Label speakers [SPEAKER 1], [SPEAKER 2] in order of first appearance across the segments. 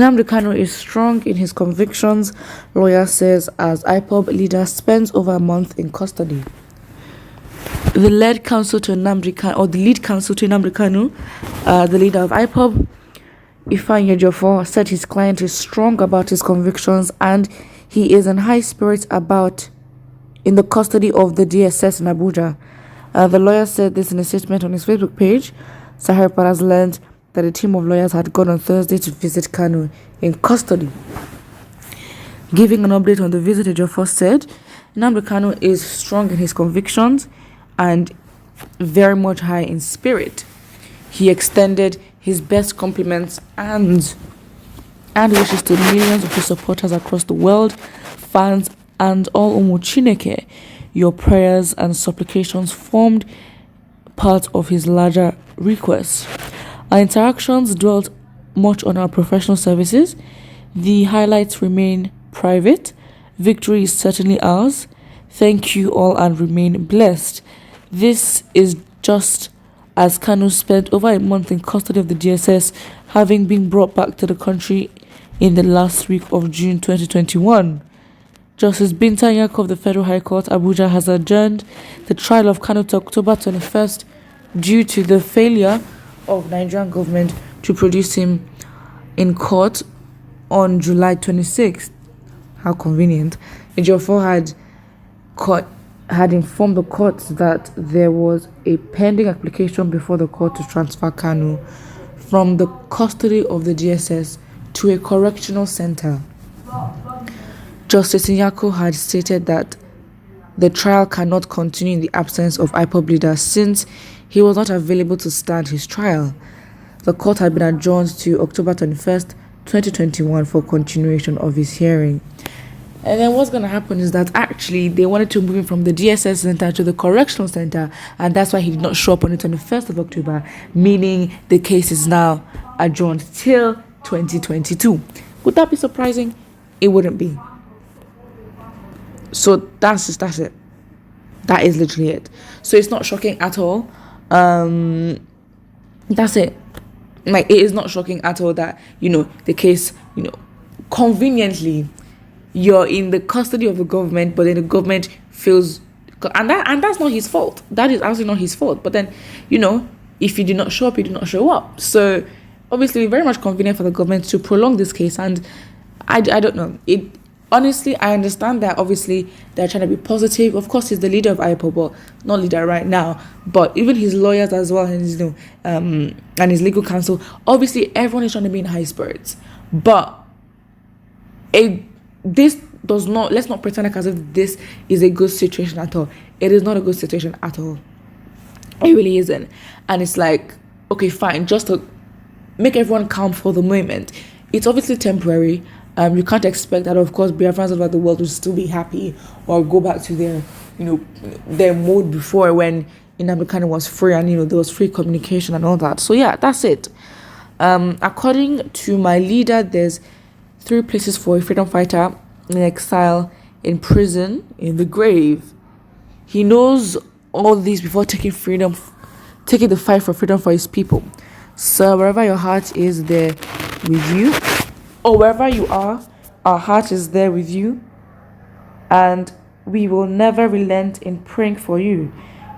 [SPEAKER 1] Nnamdi Kanu is strong in his convictions, lawyer says, as IPOB leader spends over a month in custody. The lead counsel to Nnamdi Kanu, or the lead counsel to Nnamdi Kanu, the leader of IPOB, Ifeanyi Ejiofor, said his client is strong about his convictions and he is in high spirits about in the custody of the DSS in Abuja. The lawyer said this in a statement on his Facebook page. Sahara has learned that a team of lawyers had gone on Thursday to visit Kanu in custody. Giving an update on the visit, Ejiofor said, Nnamdi Kanu is strong in his convictions and very much high in spirit. He extended his best compliments and wishes to millions of his supporters across the world, fans, and all Umu Chineke. Your prayers and supplications formed part of his larger request. Our interactions dwelt much on our professional services. The highlights remain private. Victory is certainly ours. Thank you all and remain blessed. This is just as Kanu spent over a month in custody of the DSS, having been brought back to the country in the last week of June 2021. Justice Binta Nyako of the Federal High Court, Abuja, has adjourned the trial of Kanu to October 21st due to the failure of Nigerian government to produce him in court on July 26th. How convenient. Ejiofor had informed the court that there was a pending application before the court to transfer Kanu from the custody of the DSS to a correctional center. Justice Nyako had stated that the trial cannot continue in the absence of IPOB leader since he was not available to stand his trial. The court had been adjourned to October 21st, 2021 for continuation of his hearing. And then what's going to happen is that actually they wanted to move him from the DSS center to the correctional center, and that's why he did not show up on the 21st of October, meaning the case is now adjourned till 2022. Would that be surprising? It wouldn't be. So that's it. That is literally it. So it's not shocking at all. That's it. Like, it is not shocking at all that, the case, conveniently, you're in the custody of the government, but then the government feels, and that's not his fault. That is absolutely not his fault. But then, if you do not show up, you do not show up. So obviously, very much convenient for the government to prolong this case. And I don't know. Honestly, I understand that obviously they're trying to be positive. Of course, he's the leader of IPOB, but not leader right now. But even his lawyers as well, and his, and his legal counsel, obviously everyone is trying to be in high spirits. But let's not pretend like as if this is a good situation at all. It is not a good situation at all. It really isn't. And it's like, okay, fine, just to make everyone calm for the moment. It's obviously temporary. You can't expect that, of course, Biafrans over the world will still be happy or go back to their, their mode before when Nnamdi Kanu was free and, there was free communication and all that. So yeah, that's it. According to my leader, there's 3 places for a freedom fighter: in exile, in prison, in the grave. He knows all these before taking the fight for freedom for his people. So wherever your heart is, there with you. Or wherever you are, our heart is there with you, and we will never relent in praying for you.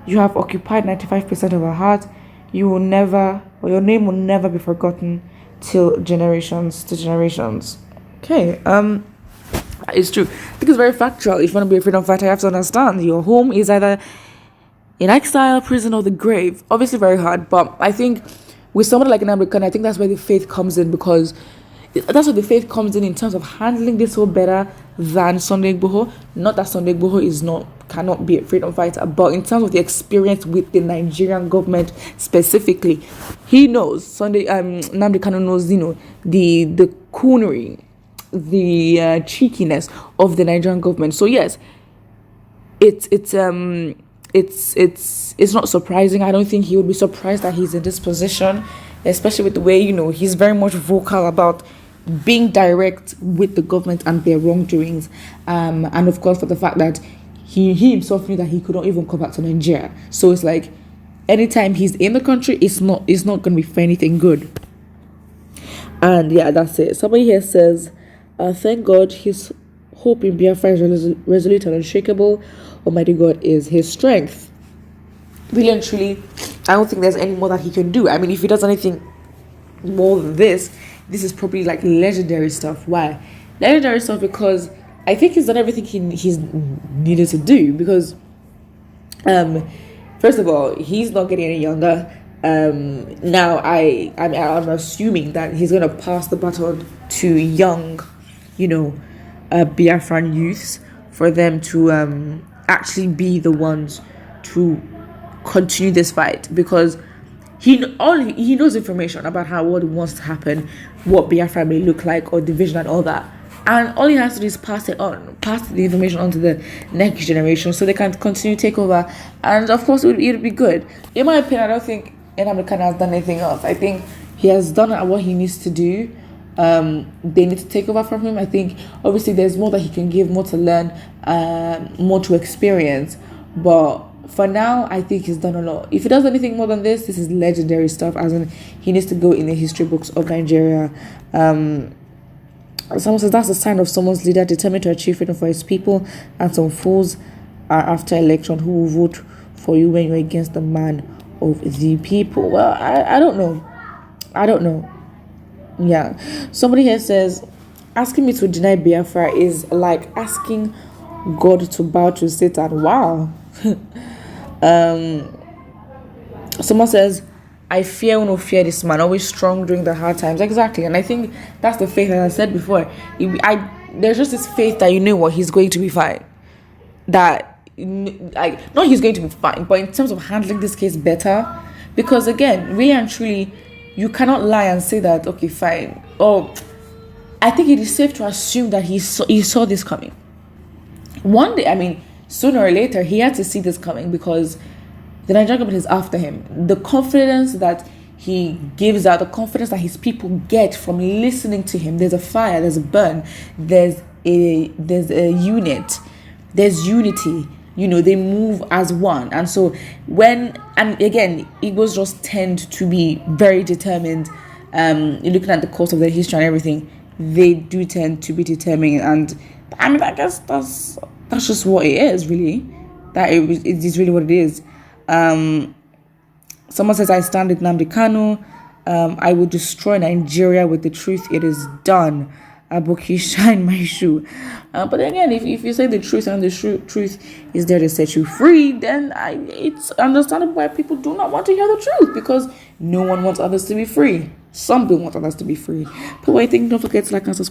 [SPEAKER 1] You have occupied 95% of our heart. Your name will never be forgotten till generations to generations. Okay, it's true. I think it's very factual. If you want to be a freedom fighter, you have to understand your home is either in exile, prison, or the grave. Obviously very hard, but I think with somebody like Nnamdi Kanu, I think that's where the faith comes in, because that's where the faith comes in terms of handling this whole better than Sunday Igboho. Not that Sunday Igboho cannot be a freedom fighter, but in terms of the experience with the Nigerian government specifically, he knows. Nnamdi Kanu knows, the coonery, the cheekiness of the Nigerian government. So yes, it's not surprising. I don't think he would be surprised that he's in this position, especially with the way, he's very much vocal about being direct with the government and their wrongdoings, and of course for the fact that he himself knew that he could not even come back to Nigeria. So it's like anytime he's in the country, it's not going to be for anything good. And yeah, that's it. Somebody here says, thank God his hope in Biafra is resolute and unshakable. Almighty God is his strength. Really and truly, I don't think there's any more that he can do. I mean, if he does anything more than this is probably like legendary stuff. Why? Legendary stuff because I think he's done everything he's needed to do. Because, first of all, he's not getting any younger. Now I'm assuming that he's gonna pass the baton to young, Biafran youths for them to actually be the ones to continue this fight, because he knows information about how what wants to happen, what Biafra may look like, or division and all that, and all he has to do is pass the information on to the next generation so they can continue to take over. And of course it'll be good. In my opinion, I don't think Nnamdi has done anything else. I think he has done what he needs to do. They need to take over from him. I think obviously there's more that he can give, more to learn, more to experience, but for now, I think he's done a lot. If he does anything more than this is legendary stuff, as in he needs to go in the history books of Nigeria. Someone says that's a sign of someone's leader determined to achieve freedom for his people, and some fools are after election who will vote for you when you're against the man of the people. Well, I don't know. Yeah. Somebody here says, asking me to deny Biafra is like asking God to bow to Satan. Wow. Someone says, I fear no fear this man, always strong during the hard times. Exactly. And I think that's the faith, as I said before. There's just this faith that he's going to be fine. That not he's going to be fine, but in terms of handling this case better, because again, really and truly, you cannot lie and say that okay, fine. Oh, I think it is safe to assume that he saw this coming. One day, I mean, sooner or later, he had to see this coming, because the Nigerian government is after him. The confidence that he gives out, the confidence that his people get from listening to him. There's a fire, there's a burn, there's a unit, there's unity. They move as one. And so and again, Igbos just tend to be very determined. Looking at the course of their history and everything, they do tend to be determined. And I mean, I guess that's just what it is, really. That it is really what it is. Someone says, I stand with Nnamdi Kanu. I will destroy Nigeria with the truth. It is done. Aboki, shine my shoe. But again, if you say the truth and the truth is there to set you free, then it's understandable why people do not want to hear the truth, because no one wants others to be free. Some don't want others to be free. But I think, don't forget to like and subscribe.